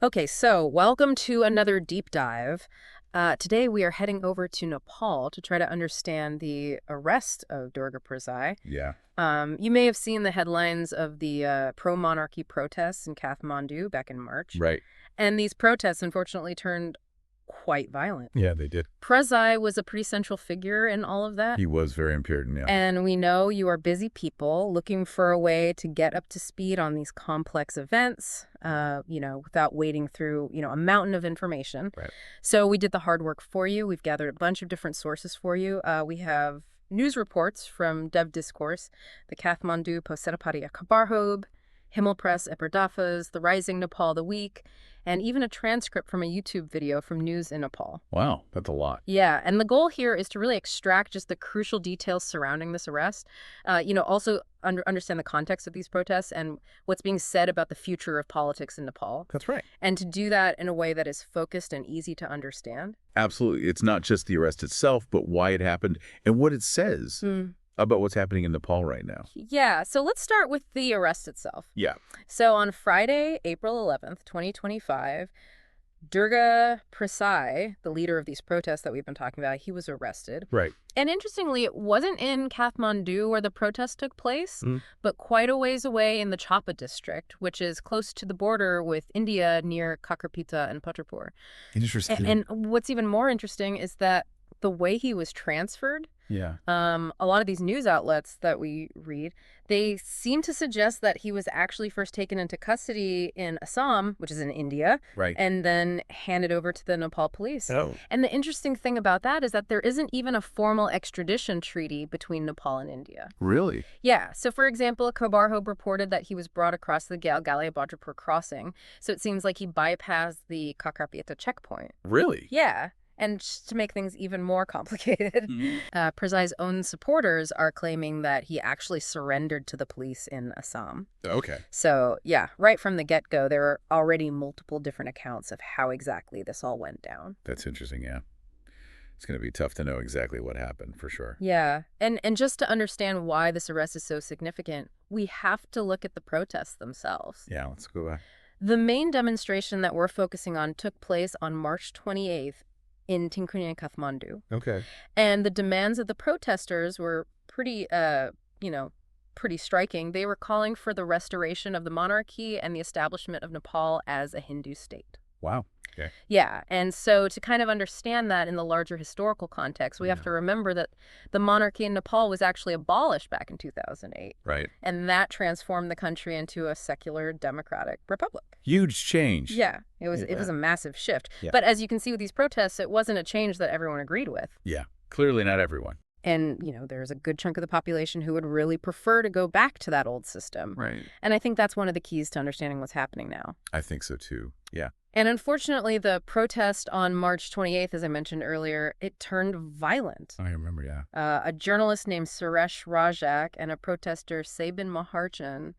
Okay, so welcome to another deep dive. Today we are heading over to Nepal to try to understand the arrest of Durga Prasai. Yeah. You may have seen the headlines of the pro-monarchy protests in Kathmandu back in March. Right. And these protests, unfortunately, turned quite violent. Yeah, they did. Prasai was a pretty central figure in all of that. He was very important, yeah. And we know you are busy people looking for a way to get up to speed on these complex events, without wading through, a mountain of information. Right. So we did the hard work for you. We've gathered a bunch of different sources for you. We have news reports from Devdiscourse, the Kathmandu Posetapati Kabarhob, Himmel Press Eperdafas, The Rising Nepal the Week, and even a transcript from a YouTube video from News in Nepal. Wow, that's a lot. Yeah, and the goal here is to really extract just the crucial details surrounding this arrest. Also understand the context of these protests and what's being said about the future of politics in Nepal. That's right. And to do that in a way that is focused and easy to understand. Absolutely. It's not just the arrest itself, but why it happened and what it says about what's happening in Nepal right now. Yeah, so let's start with the arrest itself. Yeah. So on Friday, April 11th, 2025, Durga Prasai, the leader of these protests that we've been talking about, he was arrested. Right. And interestingly, it wasn't in Kathmandu where the protest took place, but quite a ways away in the Jhapa district, which is close to the border with India near Kakrapita and Patrapur. Interesting. And what's even more interesting is that the way he was transferred, a lot of these news outlets that we read, they seem to suggest that he was actually first taken into custody in Assam, which is in India, Right. and then handed over to the Nepal police. Oh. And the interesting thing about that is that there isn't even a formal extradition treaty between Nepal and India. Really? Yeah. So, for example, Kabarhob reported that he was brought across the Galgalia-Badrapur crossing, so it seems like he bypassed the Kakrapita checkpoint. Really? Yeah. And just to make things even more complicated, Prasai's own supporters are claiming that he actually surrendered to the police in Assam. Okay. So, yeah, right from the get-go, there are already multiple different accounts of how exactly this all went down. That's interesting, yeah. It's going to be tough to know exactly what happened, for sure. Yeah, and just to understand why this arrest is so significant, we have to look at the protests themselves. Yeah, let's go back. The main demonstration that we're focusing on took place on March 28th in Tinkuni and Kathmandu. Okay. And the demands of the protesters were pretty striking. They were calling for the restoration of the monarchy and the establishment of Nepal as a Hindu state. Wow. Okay. Yeah, and so to kind of understand that in the larger historical context, we have to remember that the monarchy in Nepal was actually abolished back in 2008. Right. And that transformed the country into a secular democratic republic. Huge change. Yeah, it was a massive shift. Yeah. But as you can see with these protests, it wasn't a change that everyone agreed with. Yeah. Clearly not everyone. And, there's a good chunk of the population who would really prefer to go back to that old system. Right. And I think that's one of the keys to understanding what's happening now. I think so, too. Yeah. And unfortunately, the protest on March 28th, as I mentioned earlier, it turned violent. I remember, yeah. A journalist named Suresh Rajak and a protester, Sabin Maharjan,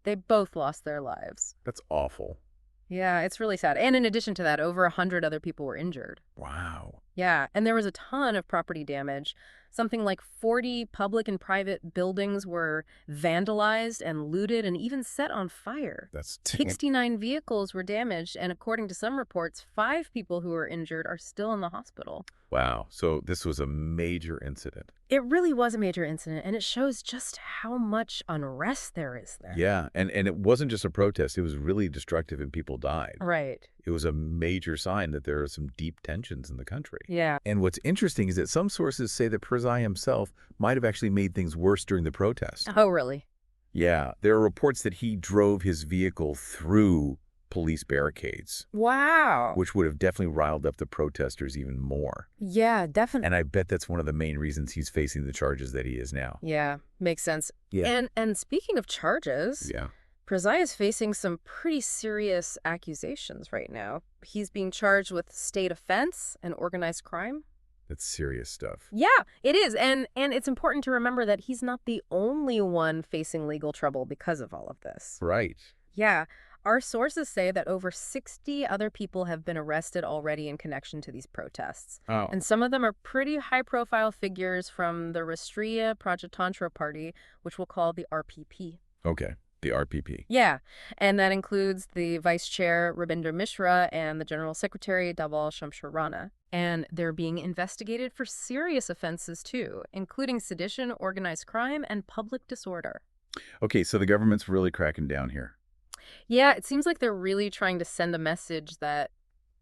they both lost their lives. That's awful. Yeah, it's really sad. And in addition to that, over 100 other people were injured. Wow. Yeah, and there was a ton of property damage. Something like 40 public and private buildings were vandalized and looted and even set on fire. That's 69 vehicles were damaged, and according to some reports, 5 people who were injured are still in the hospital. Wow. So this was a major incident. It really was a major incident, and it shows just how much unrest there is there. Yeah, and it wasn't just a protest. It was really destructive and people died. Right. It was a major sign that there are some deep tensions in the country. Yeah. And what's interesting is that some sources say that Prasai himself might have actually made things worse during the protest. Oh, really? Yeah, there are reports that he drove his vehicle through police barricades. Wow. Which would have definitely riled up the protesters even more. Yeah, definitely. And I bet that's one of the main reasons he's facing the charges that he is now. Yeah, makes sense. Yeah. And speaking of charges, Prasai is facing some pretty serious accusations right now. He's being charged with state offense and organized crime. That's serious stuff. Yeah, it is. And it's important to remember that he's not the only one facing legal trouble because of all of this. Right. Yeah. Our sources say that over 60 other people have been arrested already in connection to these protests. Oh. And some of them are pretty high-profile figures from the Rastriya Prajatantra Party, which we'll call the RPP. Okay. The RPP. Yeah, and that includes the vice chair, Rabinder Mishra, and the general secretary, Dhaval Shamsharana. And they're being investigated for serious offenses, too, including sedition, organized crime, and public disorder. Okay, so the government's really cracking down here. Yeah, it seems like they're really trying to send a message that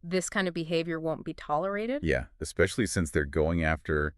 this kind of behavior won't be tolerated. Yeah, especially since they're going after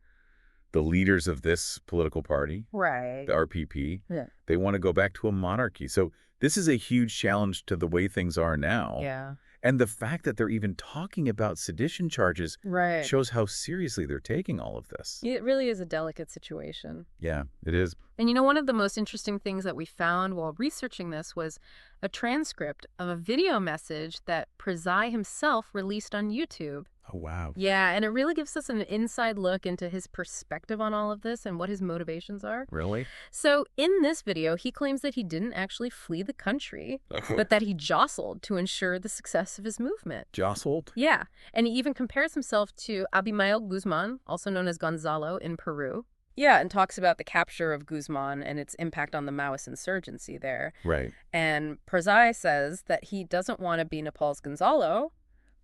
the leaders of this political party, Right. the RPP. Yeah. They want to go back to a monarchy. So this is a huge challenge to the way things are now. Yeah. And the fact that they're even talking about sedition charges Right. shows how seriously they're taking all of this. It really is a delicate situation. Yeah, it is. And you know, one of the most interesting things that we found while researching this was a transcript of a video message that Prasai himself released on YouTube. Oh, wow. Yeah, and it really gives us an inside look into his perspective on all of this and what his motivations are. Really? So in this video, he claims that he didn't actually flee the country, but that he jostled to ensure the success of his movement. Jostled? Yeah, and he even compares himself to Abimael Guzman, also known as Gonzalo in Peru. Yeah, and talks about the capture of Guzman and its impact on the Maoist insurgency there. Right. And Prasai says that he doesn't want to be Nepal's Gonzalo,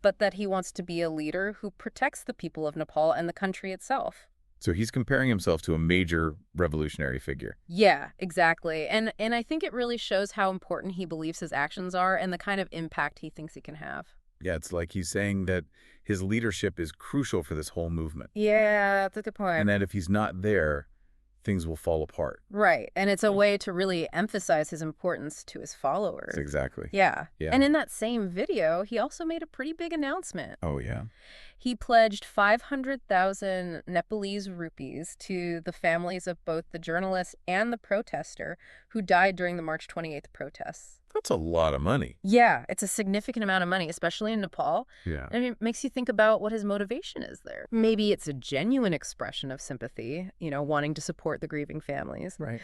but that he wants to be a leader who protects the people of Nepal and the country itself. So he's comparing himself to a major revolutionary figure. Yeah, exactly. And I think it really shows how important he believes his actions are and the kind of impact he thinks he can have. Yeah, it's like he's saying that his leadership is crucial for this whole movement. Yeah, that's a good point. And that if he's not there, things will fall apart. Right. And it's a way to really emphasize his importance to his followers. Exactly. Yeah. Yeah. And in that same video, he also made a pretty big announcement. Oh, yeah. He pledged 500,000 Nepalese rupees to the families of both the journalist and the protester who died during the March 28th protests. That's a lot of money. Yeah, it's a significant amount of money, especially in Nepal. Yeah. And it makes you think about what his motivation is there. Maybe it's a genuine expression of sympathy, wanting to support the grieving families. Right.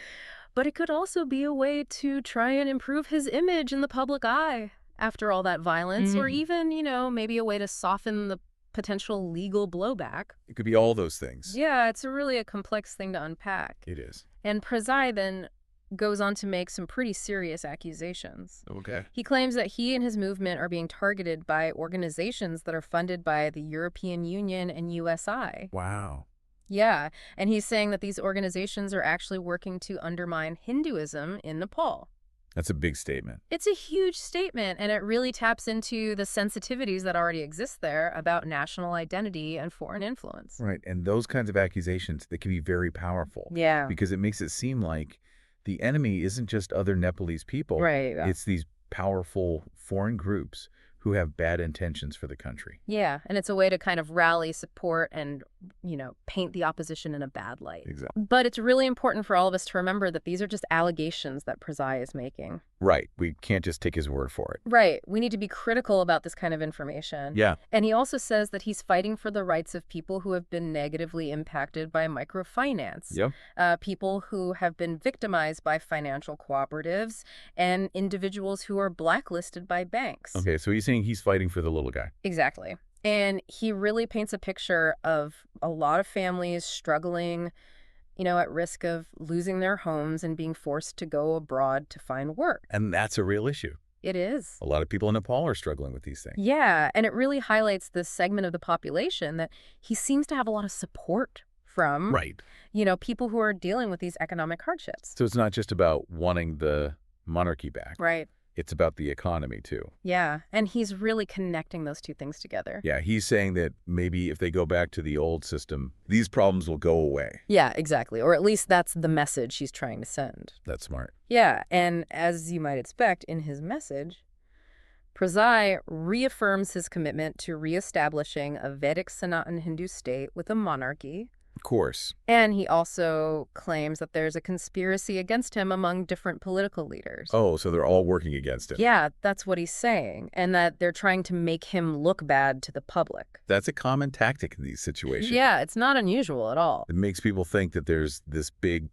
But it could also be a way to try and improve his image in the public eye after all that violence, or even, maybe a way to soften the potential legal blowback. It could be all those things. Yeah, it's really a complex thing to unpack. It is. And Prasai then goes on to make some pretty serious accusations. Okay. He claims that he and his movement are being targeted by organizations that are funded by the European Union and USI. Wow. Yeah, and he's saying that these organizations are actually working to undermine Hinduism in Nepal. That's a big statement. It's a huge statement, and it really taps into the sensitivities that already exist there about national identity and foreign influence. Right. And those kinds of accusations, they can be very powerful. Yeah. Because it makes it seem like the enemy isn't just other Nepalese people. Right. It's these powerful foreign groups who have bad intentions for the country. Yeah, and it's a way to kind of rally support and, paint the opposition in a bad light. Exactly. But it's really important for all of us to remember that these are just allegations that Prasai is making. Right. We can't just take his word for it. Right. We need to be critical about this kind of information. Yeah. And he also says that he's fighting for the rights of people who have been negatively impacted by microfinance. Yep. People who have been victimized by financial cooperatives and individuals who are blacklisted by banks. Okay, so he's saying he's fighting for the little guy. Exactly. And he really paints a picture of a lot of families struggling, at risk of losing their homes and being forced to go abroad to find work. And that's a real issue. It is. A lot of people in Nepal are struggling with these things. Yeah, and it really highlights this segment of the population that he seems to have a lot of support from. Right. People who are dealing with these economic hardships. So it's not just about wanting the monarchy back. Right. It's about the economy, too. Yeah, and he's really connecting those two things together. Yeah, he's saying that maybe if they go back to the old system, these problems will go away. Yeah, exactly. Or at least that's the message he's trying to send. That's smart. Yeah, and as you might expect in his message, Prasai reaffirms his commitment to reestablishing a Vedic Sanatan Hindu state with a monarchy. Of course. And he also claims that there's a conspiracy against him among different political leaders. Oh, so they're all working against him. Yeah, that's what he's saying. And that they're trying to make him look bad to the public. That's a common tactic in these situations. Yeah, it's not unusual at all. It makes people think that there's this big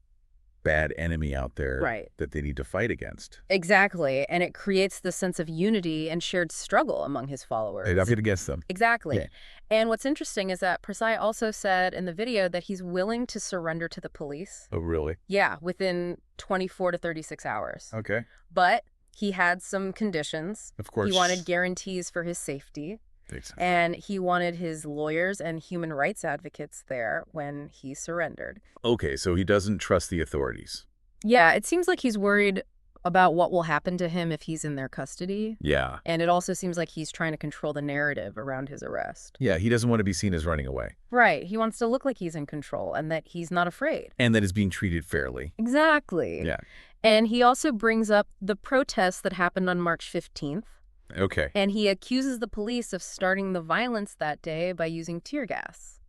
bad enemy out there Right. that they need to fight against. Exactly. And it creates the sense of unity and shared struggle among his followers. They'd have it against them. Exactly. Yeah. And what's interesting is that Prasai also said in the video that he's willing to surrender to the police. Oh, really? Yeah, within 24 to 36 hours. Okay. But he had some conditions. Of course. He wanted guarantees for his safety. Makes sense. And he wanted his lawyers and human rights advocates there when he surrendered. Okay, so he doesn't trust the authorities. Yeah, it seems like he's worried about what will happen to him if he's in their custody. Yeah. And it also seems like he's trying to control the narrative around his arrest. Yeah, he doesn't want to be seen as running away. Right. He wants to look like he's in control and that he's not afraid. And that is being treated fairly. Exactly. Yeah. And he also brings up the protests that happened on March 15th. Okay. And he accuses the police of starting the violence that day by using tear gas.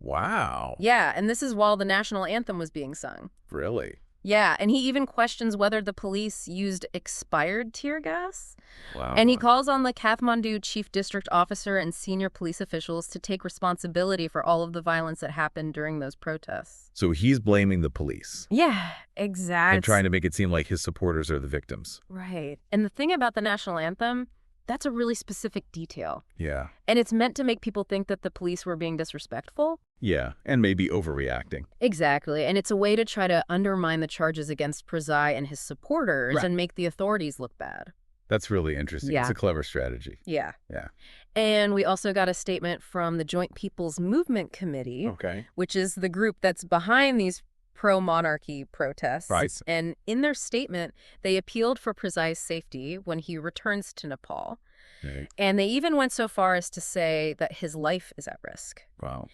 Wow. Yeah, and this is while the national anthem was being sung. Really? Yeah, and he even questions whether the police used expired tear gas. Wow. And he calls on the Kathmandu chief district officer and senior police officials to take responsibility for all of the violence that happened during those protests. So he's blaming the police. Yeah, exactly. And trying to make it seem like his supporters are the victims. Right. And the thing about the national anthem, that's a really specific detail. Yeah. And it's meant to make people think that the police were being disrespectful. Yeah, and maybe overreacting. Exactly. And it's a way to try to undermine the charges against Prasai and his supporters Right. and make the authorities look bad. That's really interesting. Yeah. It's a clever strategy. Yeah. Yeah. And we also got a statement from the Joint People's Movement Committee, Okay. which is the group that's behind these pro-monarchy protests. Right. And in their statement, they appealed for Prasai's safety when he returns to Nepal. Okay. And they even went so far as to say that his life is at risk. Wow.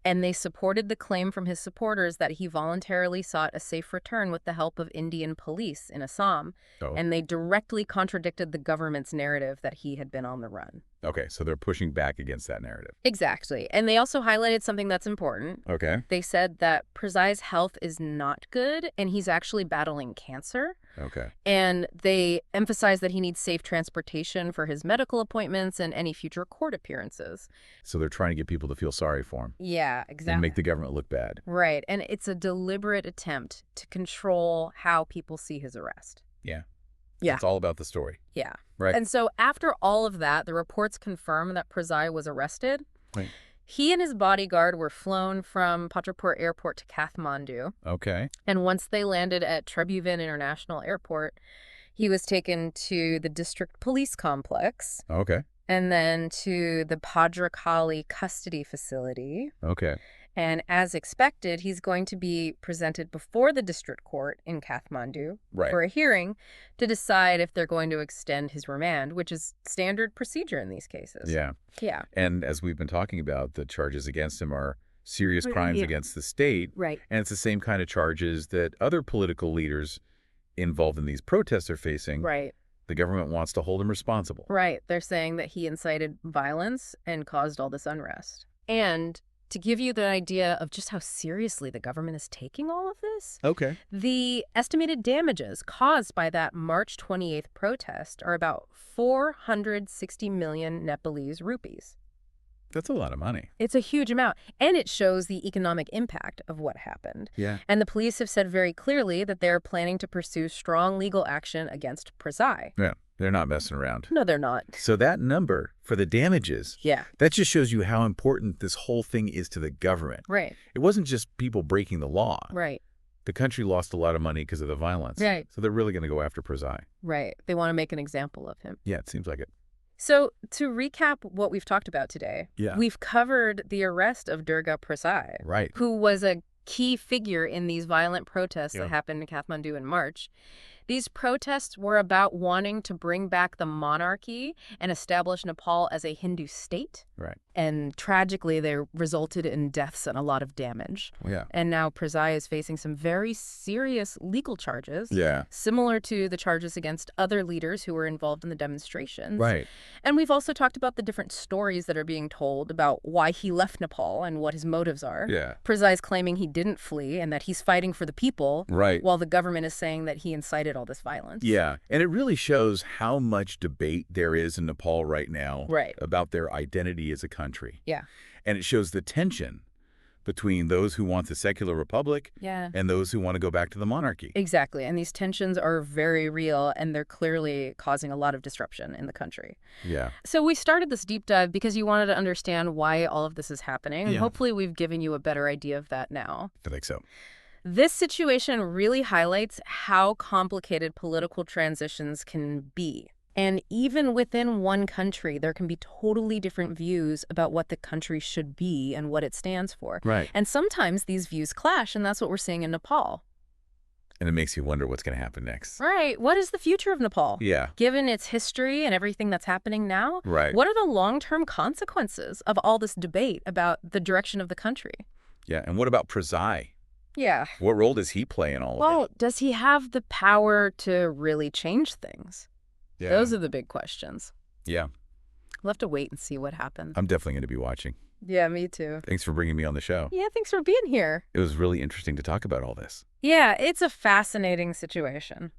And they supported the claim from his supporters that he voluntarily sought a safe return with the help of Indian police in Assam. Oh. And they directly contradicted the government's narrative that he had been on the run. Okay, so they're pushing back against that narrative. Exactly. And they also highlighted something that's important. Okay. They said that Prasai's health is not good and he's actually battling cancer. Okay. And they emphasized that he needs safe transportation for his medical appointments and any future court appearances. So they're trying to get people to feel sorry for him. Yeah, exactly. And make the government look bad. Right. And it's a deliberate attempt to control how people see his arrest. Yeah. Yeah. It's all about the story. Yeah. Right. And so after all of that, the reports confirm that Prasai was arrested. Right. He and his bodyguard were flown from Patrapur Airport to Kathmandu. Okay. And once they landed at Tribhuvan International Airport, he was taken to the district police complex Okay. and then to the Bhadrakali custody facility. Okay. And as expected, he's going to be presented before the district court in Kathmandu Right. for a hearing to decide if they're going to extend his remand, which is standard procedure in these cases. Yeah. Yeah. And as we've been talking about, the charges against him are serious crimes Yeah. against the state. Right. And it's the same kind of charges that other political leaders involved in these protests are facing. Right. The government wants to hold him responsible. Right. They're saying that he incited violence and caused all this unrest. And to give you the idea of just how seriously the government is taking all of this, Okay. the estimated damages caused by that March 28th protest are about 460 million Nepalese rupees. That's a lot of money. It's a huge amount, and it shows the economic impact of what happened. Yeah. And the police have said very clearly that they're planning to pursue strong legal action against Prasai. Yeah. They're not messing around. No, they're not. So that number for the damages, Yeah, that just shows you how important this whole thing is to the government. right, It wasn't just people breaking the law. right, The country lost a lot of money because of the violence. Right. So they're really going to go after Prasai. right. They want to make an example of him. Yeah, it seems like it. So to recap what we've talked about today, Yeah. we've covered the arrest of Durga Prasai, Right. who was a key figure in these violent protests Yeah. that happened in Kathmandu in March. These protests were about wanting to bring back the monarchy and establish Nepal as a Hindu state. Right. And tragically, they resulted in deaths and a lot of damage. Well, yeah. And now Prasai is facing some very serious legal charges, Yeah. similar to the charges against other leaders who were involved in the demonstrations. Right. And we've also talked about the different stories that are being told about why he left Nepal and what his motives are. Yeah. Prasai is claiming he didn't flee and that he's fighting for the people, Right. while the government is saying that he incited all this violence. Yeah. And it really shows how much debate there is in Nepal right now Right. about their identity as a country. Yeah. And it shows the tension between those who want the secular republic Yeah. and those who want to go back to the monarchy. Exactly. And these tensions are very real, and they're clearly causing a lot of disruption in the country. Yeah. So we started this deep dive because you wanted to understand why all of this is happening. And Yeah. hopefully we've given you a better idea of that now. I think so. This situation really highlights how complicated political transitions can be. And even within one country, there can be totally different views about what the country should be and what it stands for. Right. And sometimes these views clash, and that's what we're seeing in Nepal. And it makes you wonder what's going to happen next. Right. What is the future of Nepal? Yeah. Given its history and everything that's happening now, Right. what are the long-term consequences of all this debate about the direction of the country? Yeah. And what about Prasai? Yeah. What role does he play in all of Well, it? does he have the power to really change things? Yeah. Those are the big questions. Yeah. We'll have to wait and see what happens. I'm definitely going to be watching. Yeah, me too. Thanks for bringing me on the show. Yeah, thanks for being here. It was really interesting to talk about all this. Yeah, it's a fascinating situation.